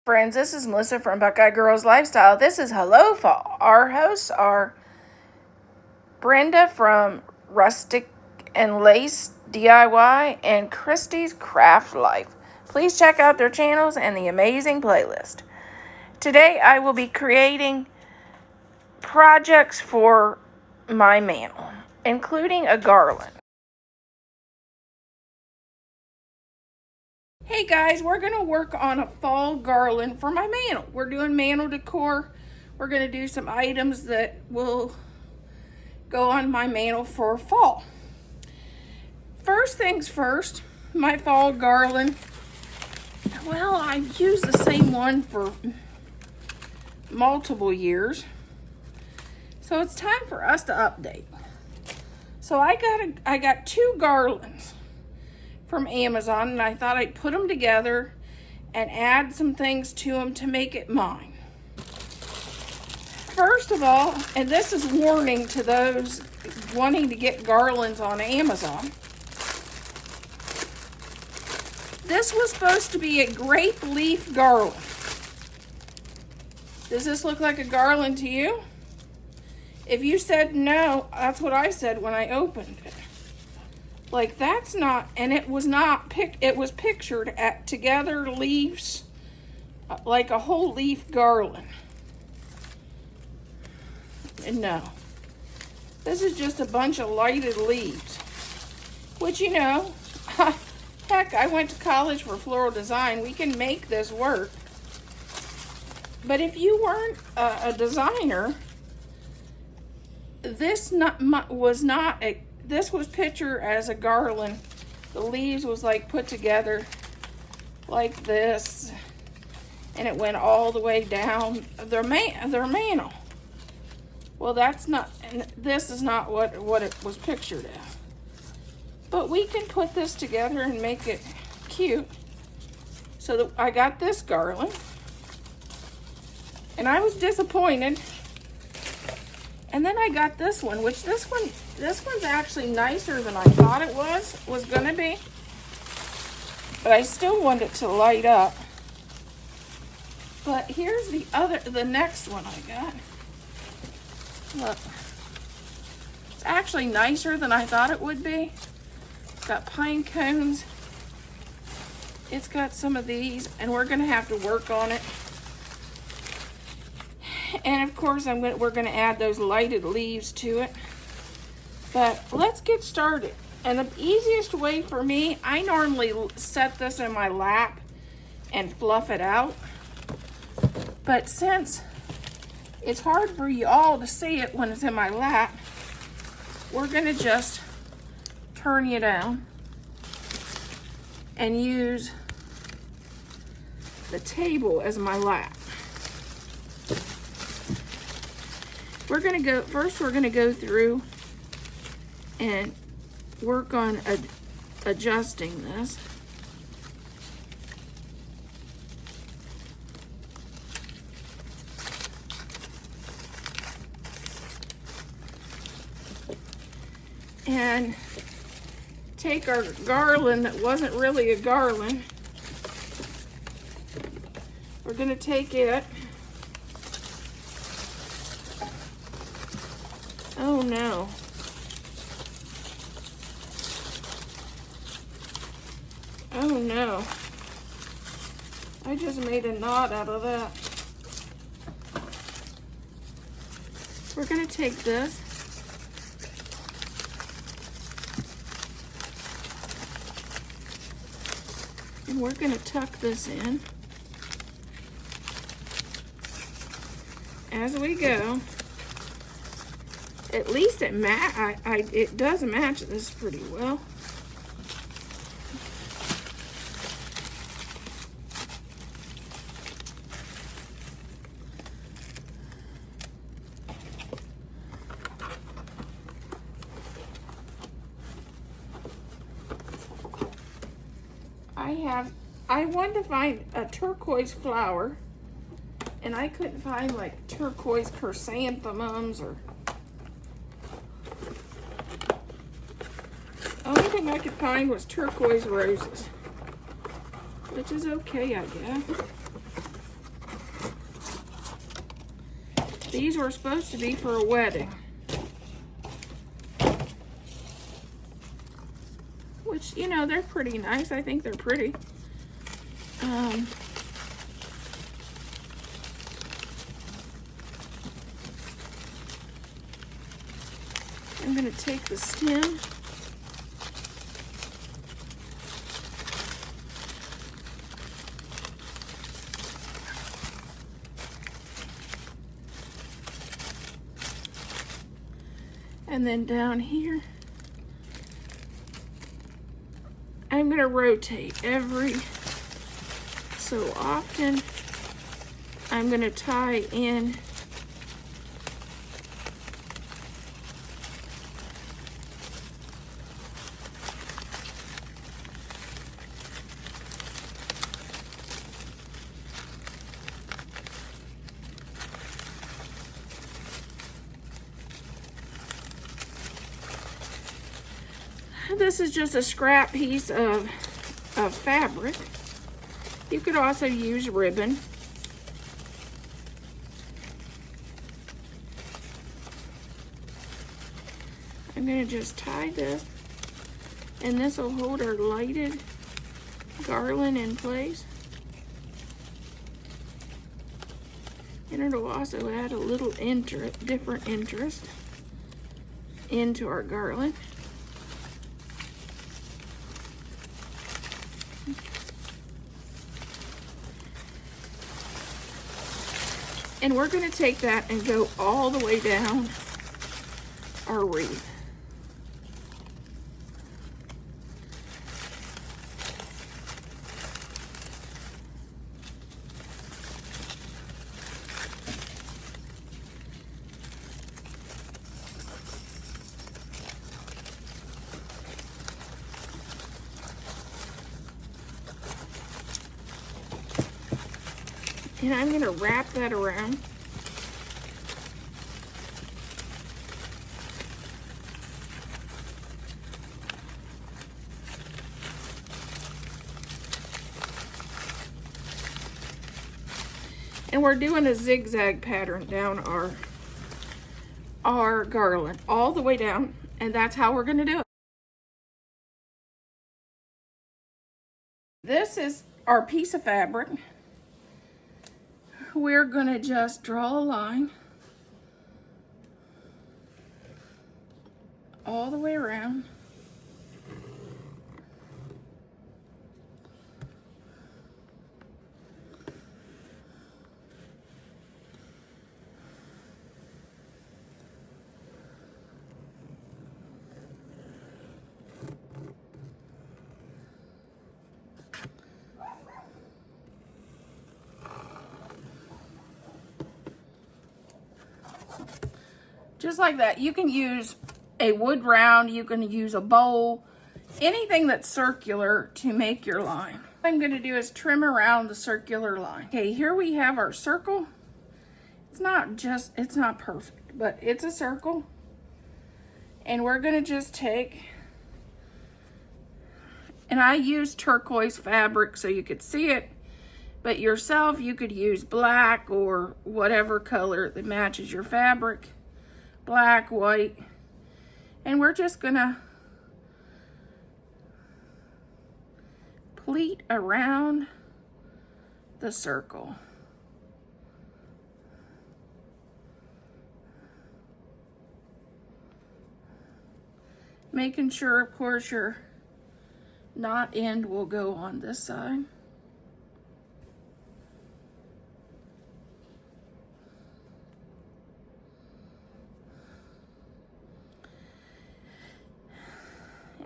friends, this is Melissa from Buckeye Girls Lifestyle. This is Hello Fall. Our hosts are Brenda from Rustic and Lace DIY and Christy's Craft Life. Please check out their channels and the amazing playlist. Today I will be creating projects for my mantel, including a garland. Hey guys, we're going to work on a fall garland for my mantel. We're doing mantel decor. We're going to do some items that will go on my mantel for fall. First things first, my fall garland. Well, I've used the same one for multiple years. So it's time for us to update. So I got two garlands from Amazon, and I thought I'd put them together and add some things to them to make it mine. First of all, and this is warning to those wanting to get garlands on Amazon, this was supposed to be a grape leaf garland. Does this look like a garland to you? If you said no, that's what I said when I opened it. Like, that's not, and it was not, it was pictured at together leaves, like a whole leaf garland. And no, this is just a bunch of lighted leaves, which, you know, heck, I went to college for floral design. We can make this work. But if you weren't a designer, this was pictured as a garland. The leaves was like put together like this, and it went all the way down their mantle. Well, that's not, and this is not what it was pictured as. But we can put this together and make it cute. So I got this garland, and I was disappointed. And then I got this one, which this one's actually nicer than I thought it was gonna be. But I still want it to light up. But here's the next one I got. Look, it's actually nicer than I thought it would be. It's got pine cones. It's got some of these, and we're gonna have to work on it. And of course, we're gonna add those lighted leaves to it. But let's get started. And the easiest way for me, I normally set this in my lap and fluff it out. But since it's hard for you all to see it when it's in my lap, we're gonna just turn you down and use the table as my lap. We're gonna go through and work on adjusting this. And take our garland that wasn't really a garland. We're gonna take it. Oh no. Oh no. I just made a knot out of that. We're gonna take this. And we're gonna tuck this in as we go. At least it does match this pretty well. I wanted to find a turquoise flower, and I couldn't find like turquoise chrysanthemums or only thing I could find was turquoise roses, which is okay, I guess. These were supposed to be for a wedding. Which, you know, they're pretty nice. I think they're pretty. I'm going to take the stem. And then down here, I'm going to rotate every so often. I'm going to tie in this is just a scrap piece of fabric. You could also use ribbon. I'm going to just tie this, and this will hold our lighted garland in place. And it'll also add a little different interest into our garland. And we're going to take that and go all the way down our wreath. And I'm going to wrap that around. And we're doing a zigzag pattern down our garland all the way down, and that's how we're going to do it. This is our piece of fabric. We're going to just draw a line all the way around. Just like that. You can use a wood round, you can use a bowl, anything that's circular to make your line. What I'm going to do is trim around the circular line. Okay, here we have our circle. It's not perfect, but it's a circle. And we're going to just take, and I use turquoise fabric so you could see it, but yourself you could use black or whatever color that matches your fabric. Black, white, and we're just gonna pleat around the circle. Making sure, of course, your knot end will go on this side.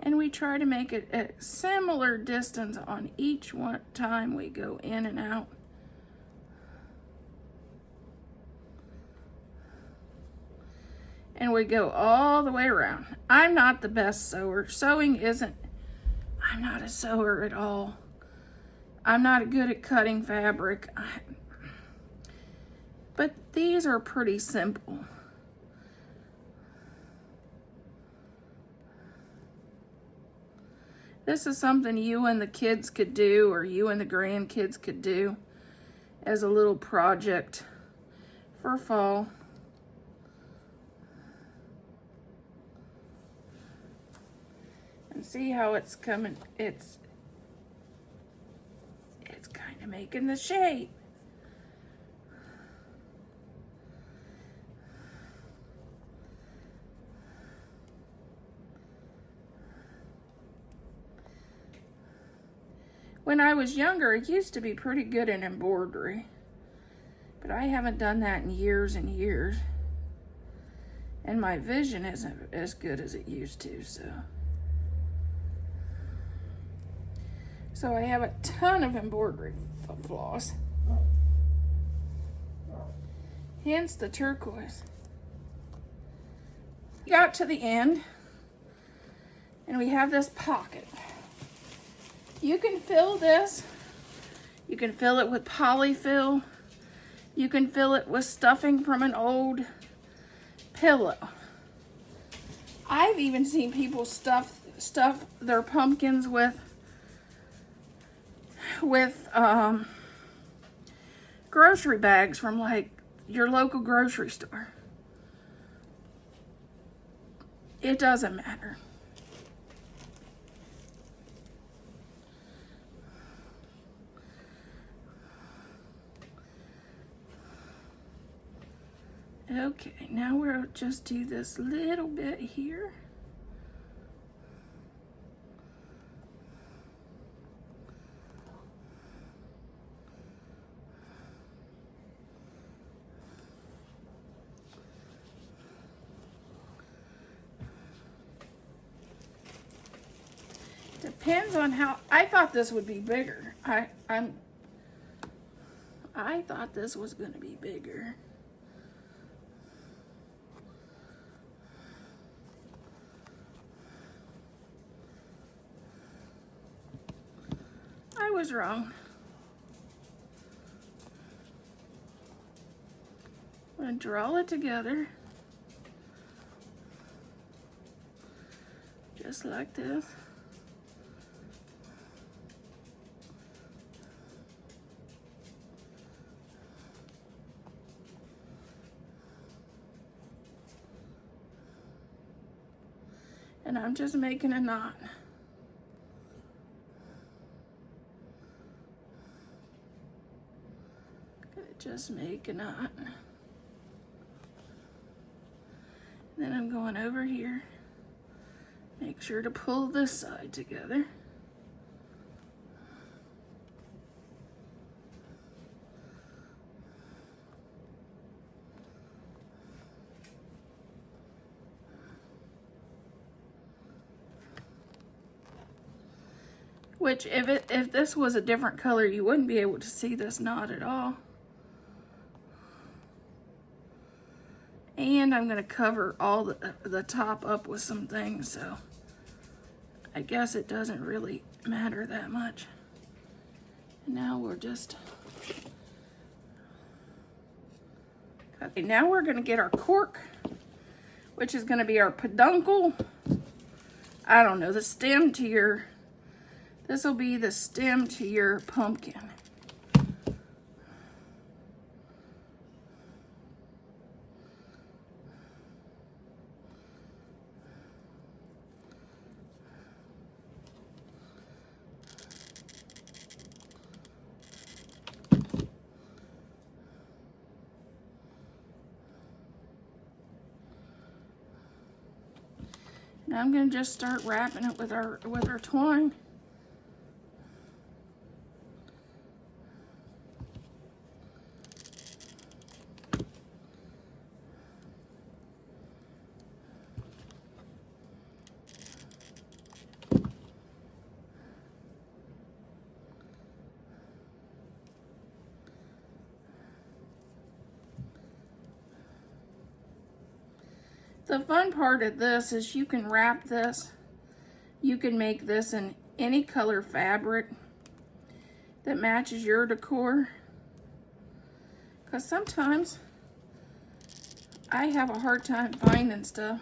And we try to make it a similar distance on each one time we go in and out. And we go all the way around. I'm not the best sewer. I'm not a sewer at all. I'm not good at cutting fabric. But these are pretty simple. This is something you and the kids could do, or you and the grandkids could do as a little project for fall. See how it's coming? It's kind of making the shape. When I was younger, I used to be pretty good at embroidery, but I haven't done that in years and years. And my vision isn't as good as it used to, so I have a ton of embroidery floss. Hence the turquoise. We got to the end, and we have this pocket. You can fill this. You can fill it with polyfill. You can fill it with stuffing from an old pillow. I've even seen people stuff their pumpkins with grocery bags from like your local grocery store. It doesn't matter. Okay, now we'll just do this little bit here. Depends on how. I thought this would be bigger. I thought this was going to be bigger. I was wrong. I'm going to draw it together. Just like this. And I'm just making a knot. Just make a knot. Then I'm going over here. Make sure to pull this side together. Which, if this was a different color, you wouldn't be able to see this knot at all. And I'm going to cover all the top up with some things, so I guess it doesn't really matter that much. And now we're just... Okay, now we're going to get our cork, which is going to be our peduncle. I don't know, the stem to your... This will be the stem to your pumpkin. Now I'm going to just start wrapping it with our twine. The fun part of this is you can wrap this, you can make this in any color fabric that matches your decor. Because sometimes I have a hard time finding stuff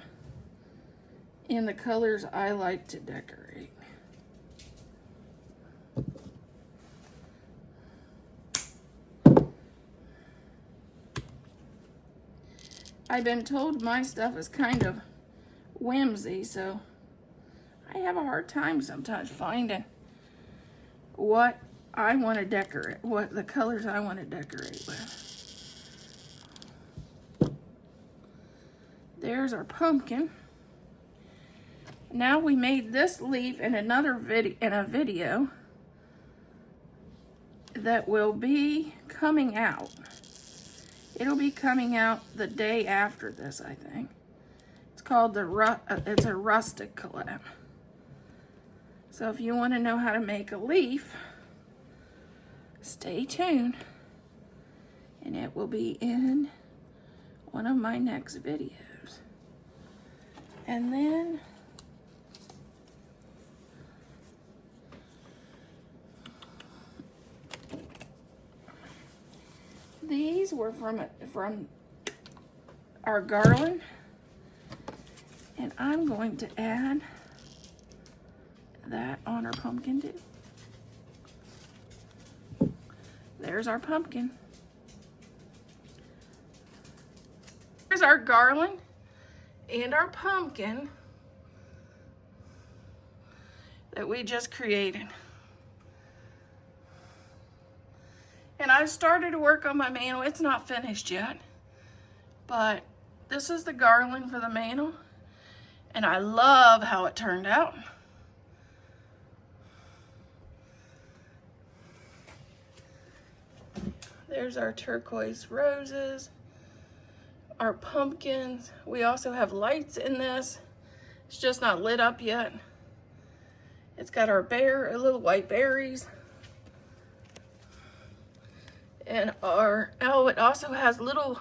in the colors I like to decorate. I've been told my stuff is kind of whimsy, so I have a hard time sometimes finding what I want to decorate, what the colors I want to decorate with. There's our pumpkin. Now we made this leaf in another video that will be coming out. It'll be coming out the day after this, I think. It's called it's a rustic collab. So if you want to know how to make a leaf, stay tuned, and it will be in one of my next videos. And then these were from our garland, and I'm going to add that on our pumpkin too. There's our pumpkin. Here's our garland and our pumpkin that we just created. And I've started to work on my mantle. It's not finished yet, but this is the garland for the mantle, and I love how it turned out. There's our turquoise roses, our pumpkins. We also have lights in this. It's just not lit up yet. It's got our little white berries. And it also has little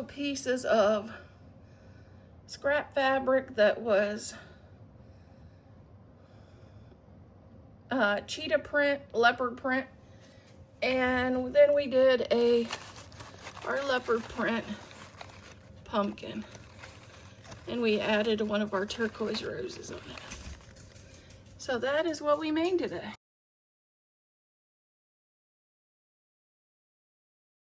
pieces of scrap fabric that was cheetah print, leopard print. And then we did our leopard print pumpkin, and we added one of our turquoise roses on it. So that is what we made today.